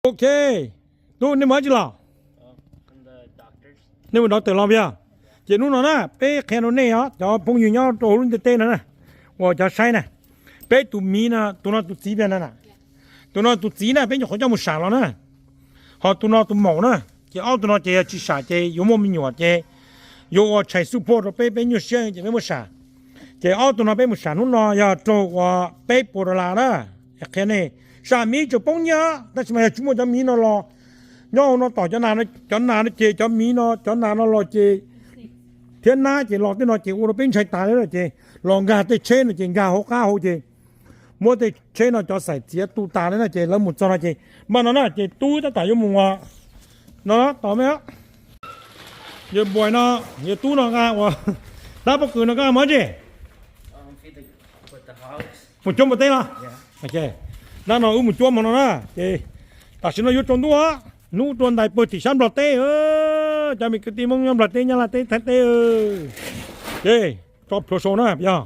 Ok, tôi nên mới chứ nào? Nên mình nói từ lòng chưa? Chỉ lúc nó nè, bé khen nó nè á, cho phong nhiều nhau trổ luôn tên nè, hoặc cho say nè, bé tụi mi nè, tụi nó tụi chỉ bên nè, tụi nó tụi chỉ nè, bé nhỏ cho một sản rồi nè, họ tụi nó tụi mỏ nè, chỉ ao tụi nó chỉ chỉ sản chỉ,有么咪nhỏ chỉ,有chạy support rồi bé nhỏ xe chỉ bé một sản, chỉ ao tụi nó bé một sản lúc nó giờ trổ qua bé bồ là nè, cái này sản mi cho bông nhá,但是mà chúng mình cho mi nó lo. Nó tỏ cho nào nó chê cho mí nó cho nào nó lo chê thiên na chê lo tới nó chê nó bên chạy tài đó chê lo gà tới chê nó chê gà hốc cá hốc chê mua tới chê nó cho sải chê tu ta đấy nó chê lấy một cho nó chê mà nó chê tu ta tại cho mùng à nó tỏ mấy á giờ buổi nó giờ tu nó gà quá ta bắt cứ nó gà mới chê một chôm một tay nào ok nó một chôm mà nó chê ta xin nó vô trong tu á nụ tuần đại bơi thì sắm lọt tê cho mình cái tim ông nhom lọt tê nha là tê thật tê okay top pro nữa bây giờ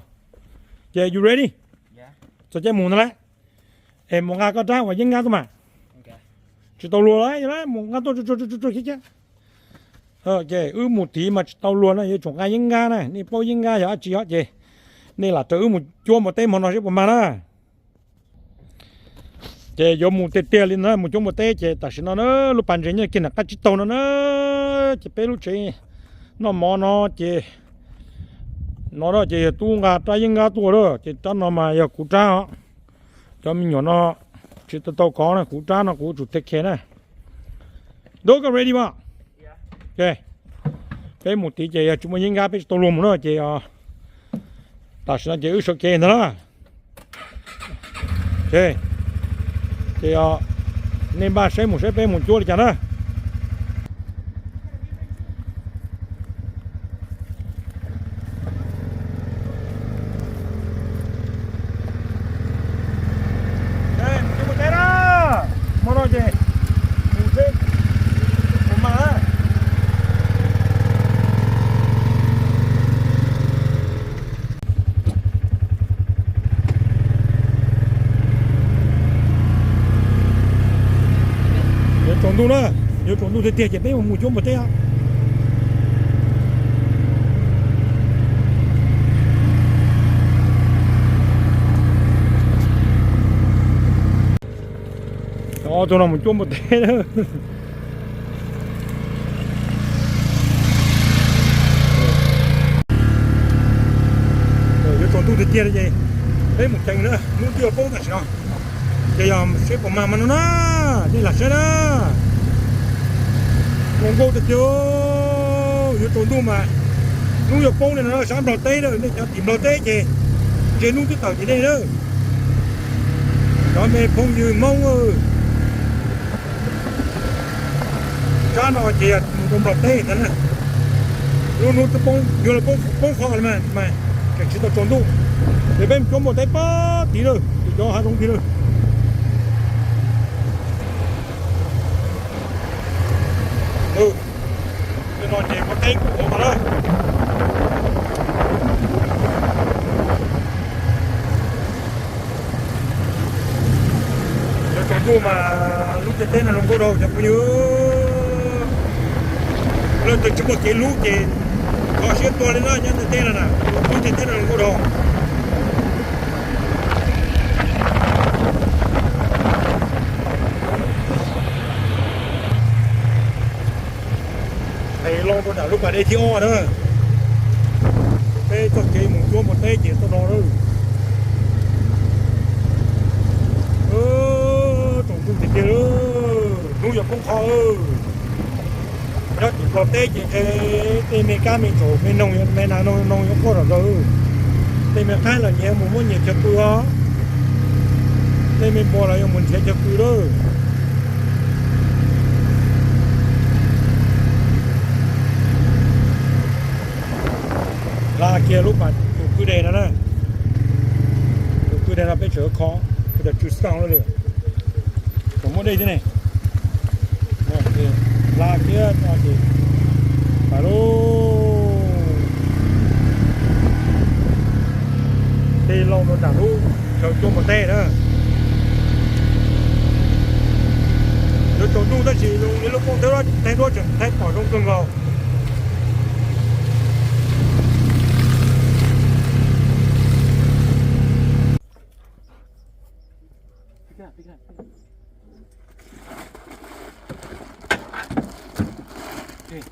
okay you ready so chơi mùng nữa em mùng ngà có trái và những ngà thôi mà chỉ tàu lùa đấy mùng ngà tôi chứ ok một tí mà tàu lùa này chủng ngà những ngà nàyนี่bao những ngà giờ chỉ hết vậyนี่là từ một chua một tê mà nó sẽ bầm mà đó chế dùng một tê lên nó một chút một tê chế, tại sao nó lúc bán chế kia là cái tàu nó chế bé lúc chế nó mò nó chế nó đó chế tu ngà trái những ngà tu đó chế cho nó mà giờ củ trá cho mình nhỏ nó chế tàu có này củ trá nó củ chủ tết kia này, đâu có ready mà, ok, bé một tí chế chúng mình những ngà bé tàu luôn nó chế tại sao chế ước số kia nữa, ok. Thì nên ba sẽ một bé một chỗ để chả đó. Đây, một cái đó. Mua rồi chị. Một cái. Một mà. Trộn đu nữa, nếu trộn đu thì tiền chỉ biết một chút một tí á. Đó, tôi làm một chút một tí nữa. Nếu trộn đu thì tiền là gì? Đấy một chành nữa, muốn chưa bố cả sao? Bây giờ xếp của mà nó đây là xe đó còn cô được chưa giờ tốn tu mà nu giờ cô này nó sáng đầu tê rồi nên cho tìm đầu tê chị nu cái tàu chị đây đó đó mẹ không như mong ơi cha nó chị một đầu tê thế này nu cái bông giờ là bông khó mà cái chỉ tàu tốn tu để bên có một tay bó tí rồi thì cho hai đồng tí rồi cái nó chỉ có tay của mà thôi cái cô mà lúc cái tên là không có đâu chẳng có nhớ lên từ chúng một cái lúc thì có xếp to lên đó nhá cái tên là nào lúc cái tên là không có đâu lo tôi đã lúc mà đây thiếu nữa, đây cho cái một chỗ một tay chỉ tôi nó thôi, trồng chung thì kia nuôi được cũng khó, đó chỉ có tay chỉ cái mình cá mình chỗ mình nông mình nào nông cũng có rồi, đây mình khai là nhiều một món nhiều chất cư đó, đây mình bỏ lại mình sẽ chất cư đó. Là kia lúc mà tụi cứ đèn đó nè tụi cứ đèn là phải chở khó cái đợt chút xong nó được còn muốn đây thế này là kia là gì bà lô thì lâu nó trả luôn chờ cho một tay nữa 那是用你老公太多整太保证更高。别看。对，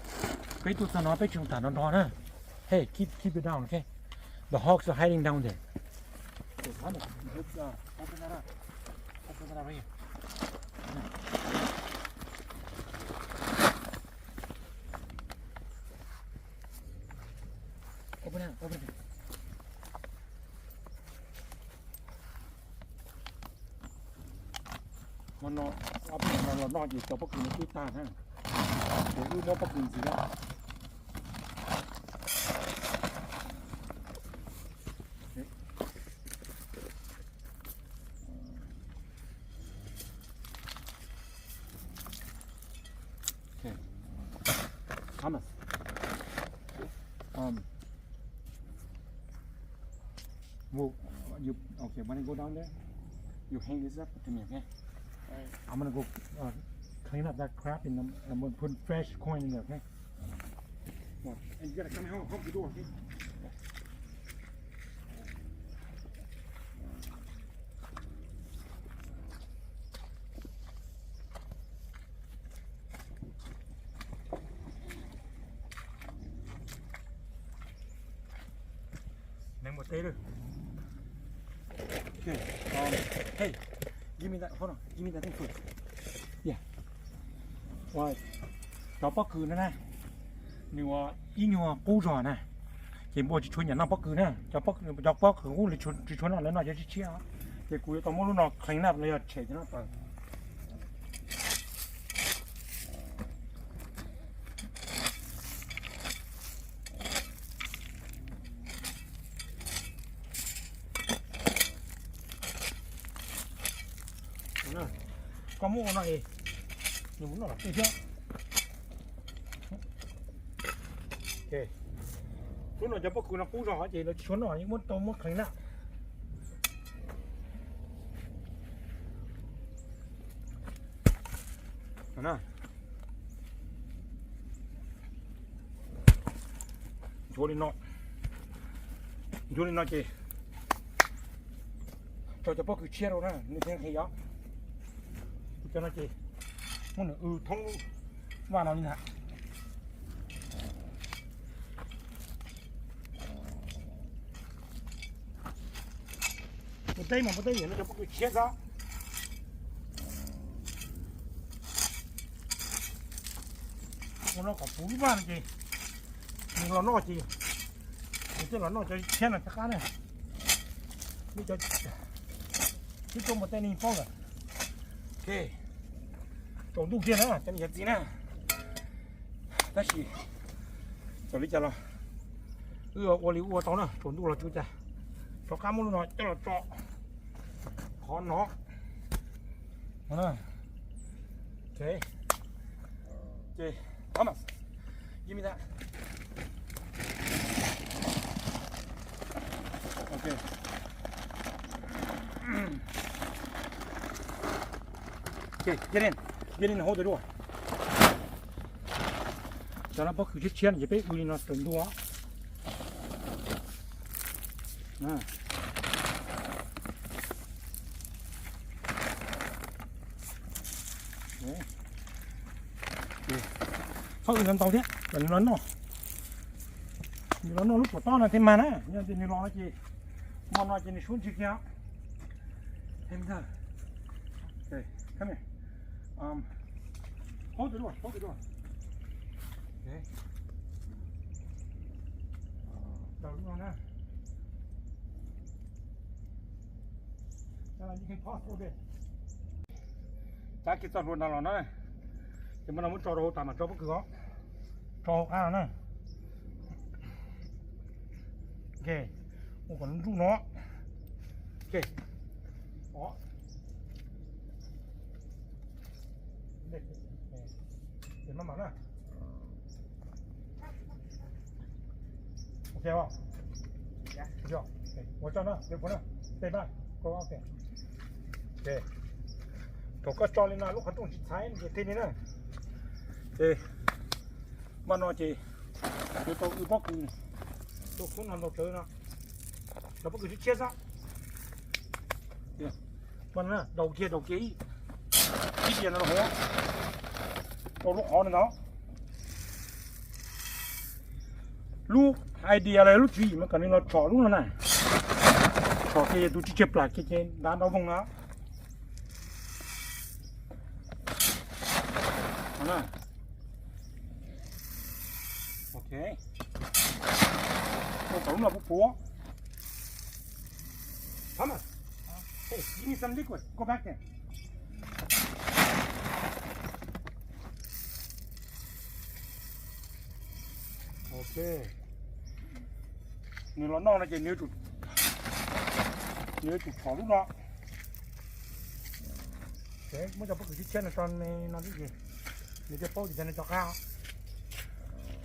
别肚子闹，别穷打闹闹呢。Hey, keep it down, okay? The hawks are hiding down there. Open that up. Open that up right here. Open it. Nó gì cho bất kỳ cái ta ha. Để ưu nó bất kỳ gì đó. Okay. Thomas. Move. You okay? When I go down there, you hang this up to me, okay? I'm gonna go clean up that crap and I'm gonna put fresh coin in there, okay? Well, and you gotta come home, help the door, okay? Name what they do. Okay. Hey, give me that. Hold on. Give me that thing first. Yeah. Why? Đó bất cứ nữa nè. Nếu ý nhiều cố rồi nè. Chỉ mua chỉ chuyên nhận nó bất cứ nè. Cho bất cứ cũng là chuyên nó lên nó cho chị chia. Thì cuối tao muốn lúc nào clean up lại chạy cho nó phải. Có mua nó gì nhưng muốn nó là cái chứ ok số nó cho bất cứ nó cũ rõ gì nó số nó những muốn tôm mất khánh nào nè vô đi nó chị cho bất cứ chia đâu nè như thế hay đó cho nó chị muốn thông vào nào như thế một tay thì nó cho có cái chết ra nó có phú vào này chị nhưng nó chị tức là nó cho chết là chắc này đi cho chứ không một tay này phong rồi ok trộn đủ kia nữa cho nhiệt gì nè đó chỉ cho lý cho nó ô liu ô tao nữa trộn đủ là chú cha cho cá mú nó cho là cho khó nó ok okay Thomas give me that okay okay get in and hold the door cho nó bất cứ chiếc chén gì biết ui nó từng đua nè không cần tàu thế cần nó lúc của to là thêm mà nè nhưng thì nó chỉ mà nó chỉ xuống chiếc kia thêm ra okay come here hold the door okay đầu nó nè you can pause a bit chắc cái tàu nào nó này thì mình muốn cho đồ tạm mà cho bất cứ có cho nè ok một còn rút nó ok đó để nó mở nè ok không dạ được ok một cho nó được nữa stay back go out there ok thầu có cho lên là lúc hắn trong trái thì thế này nè thì mà nó chỉ tôi cứ bóc tôi cũng làm đầu chơi nó bóc cái chết ra mà nó đầu kia cái tiền nó khó đầu lúc khó nó lúc idea là lúc gì mà cần nó trò lúc này trò kia tôi chỉ chụp lại cái đá đau vòng nó đó ok tôi tổng là bút phố come on hey give me some liquid go back there ok nếu nó non là chỉ nếu chụp phỏ lúc đó thế mới cho bất cứ chiếc này tròn này nó cái gì nếu cho bao thì cho nó cho cao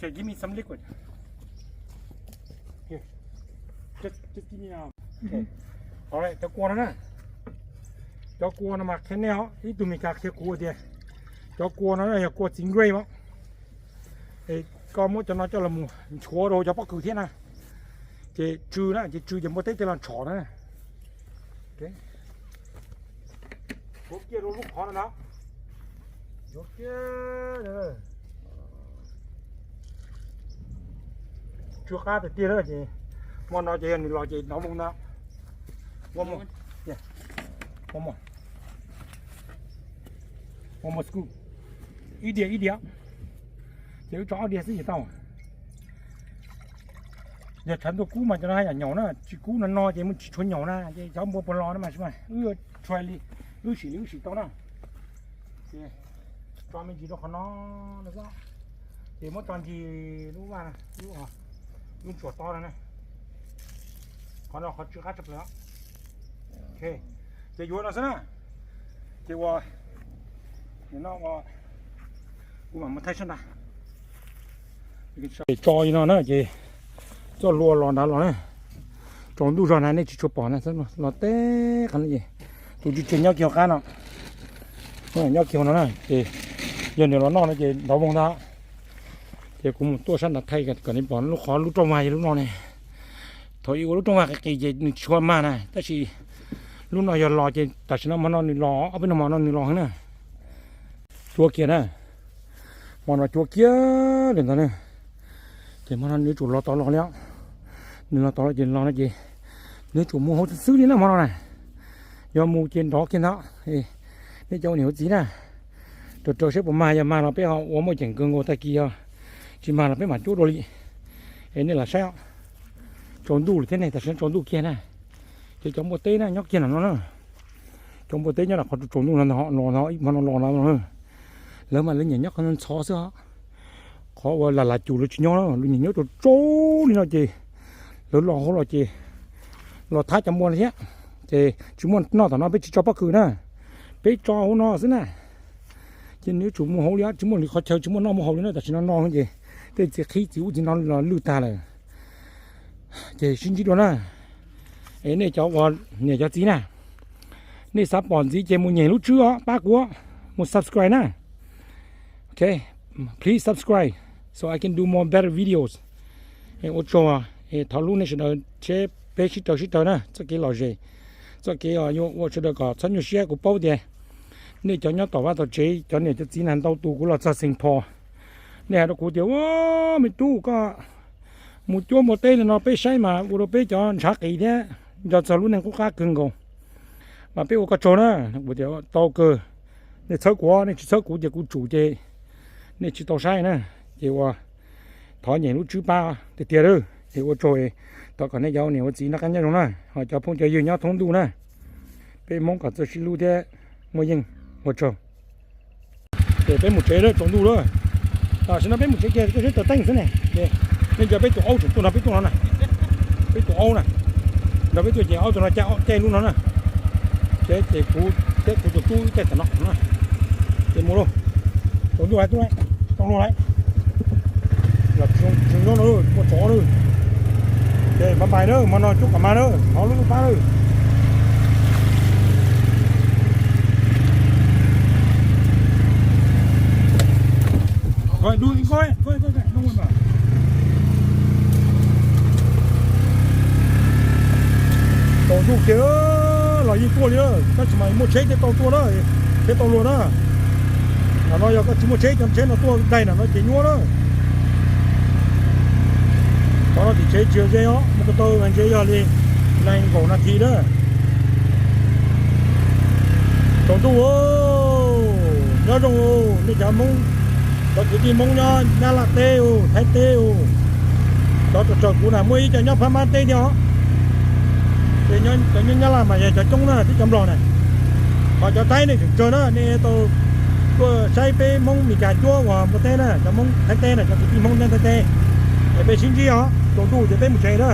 chỉ give me some liquid here just give me now okay alright cho cua nó nè cho cua nó mặc thế nào ít tụi mình cắt theo cua thì cho cua nó là cua chính gray mà thì có mỗi cho nó cho là một chúa rồi cho bất cứ thế nào thì trừ đó chỉ trừ cho một tết cho là chó nữa ok chỗ kia nó lúc khó nó chỗ kia nữa chưa cá thì kia nữa chị món nó chị hình lo chị nấu bún đó one more yeah one more scoop ít đi chứ chó đi gì tao giờ chắn tôi cú mà cho nó hay nhỏ nó chỉ cú nó no chỉ muốn chỉ chuồn nhỏ na chứ cháu mua bò lo nó mà chứ mà xoay đi lưu xỉ tao nào cho mình chỉ nó khó nó rõ thì mỗi toàn gì lúc mà lúc chuột to này còn nó khó chưa cắt chập nữa ok thì vô nó xem nào thì qua thì nó qua cú mà thay chân nào cho nó chị cho lúa lò đá lò này trồng đủ rồi này chỉ chụp bỏ này xem nó té cái gì tụi chỉ chơi nhau kiểu cá nó nhau kiểu nó này thì giờ này nó non nó chỉ đào bông đá thì cũng tua sẵn đặt thay cái này bỏ lúc khó lúc trong ngoài lúc non này thôi lúc trong ngoài cái gì chua mà này ta chỉ lúc nào giờ lò chỉ ta chỉ nó mà nó lò ở bên nó mà nó lò nữa chua kia nè mà nó chua kia đừng có này thì mà nó nếu chủ lo to lo léo nếu nó to là chuyện lo nó gì nếu chủ mua hỗ xứ đi nó mà nó này do mua trên đó kia đó thì nếu cháu nhiều gì nè rồi sẽ bỏ giờ mà nó bé họ uống một chén cơm ngô tay kia chỉ mà nó bé mà chút rồi thế nên là sao trốn đủ thế này ta sẽ trốn đủ kia này thì trong một tế này nhóc kia là nó nữa trong một tế nhá là họ trốn đủ là họ nó ít mà nó lo nữa lớn mà lên nhà nhóc nó xó xưa khó là chủ nó chỉ nhớ nó nhìn nhớ rồi trố đi nó chị lớn lo chị lo thái chấm muôn thế thì chúng muốn nó thằng nó biết cho bất cứ nè biết cho nó thế này chứ nếu chúng muốn hậu liá chúng muốn khó chơi chúng muốn nó muốn hậu liá là chỉ nó non gì thì chỉ khí chịu chỉ nó là lưu ta này thì xin chỉ đó nè ấy này cháu vào nhà cháu tí nè này sắp bọn gì chơi một nhảy lúc trước bác của một subscribe nè ok please subscribe so I can do more better videos and also thảo luận này sẽ được chế bé chỉ tới nè cho cái lò gì cho cái yo sẽ được có sẵn nhiều share của bao tiền nên cho nhau tỏ vào tàu chế cho nên cho chính hành tàu tù của là sinh thọ nè nó cụ tiểu mình tu có một chỗ một tên nó bé say mà vừa bé cho chắc kỳ thế giờ thảo luận này cũng khá cứng gồng mà bé có chỗ nữa cụ tiểu tàu cơ nên sớ của nên sớ của thì cũng chủ chế nên chỉ tàu sai nữa thì qua thọ nhảy lúc thứ ba thì tiền rồi thì qua rồi tao còn này giàu nhiều gì nó cái nhau này họ cho phong chơi nhau thông đủ này bây mong cả tôi xin lưu thế mua dinh một chỗ để bên một chế đó trồng đủ rồi à xin nó bên một chế kia tôi sẽ tự tăng thế này để nên giờ bên tụi Âu tụi nó bên tụi nó này bên tụi Âu này nó bên tụi chị Âu tụi nó chơi luôn nó này chế cũ tụi tôi chế tụi nó chế mua luôn trồng đủ hay tôi này trồng luôn đấy là trồng nó nữa một chỗ nữa để mà bài nữa mà nó chút cả mà nữa nó lúc ba nữa đuôi coi đông hơn mà tàu du kia là gì tua nữa các chị mày mua chế cái tàu tua đó cái tàu luôn đó là nó có chỉ mua chế trong chế nó tua đây là nó chỉ nhua đó đó thì chế chưa dễ đó một cái tàu mình chế giờ đi này cổ là thì đó tàu tu ô nhớ trong ô để chả mông đó chỉ đi mông nhá nhà là tê ô thái tê ô đó cho cú nào mới cho nhau phá mát tê nhá để nhá là mà cho chúng nó thì chấm rồi này họ cho tay này chờ đó nên tôi xây pe mông mì cà chua và một tê này cho mông thái tê này cho cái mông nên thái tê để pe xin gì hả tàu tu cho tê một chế đó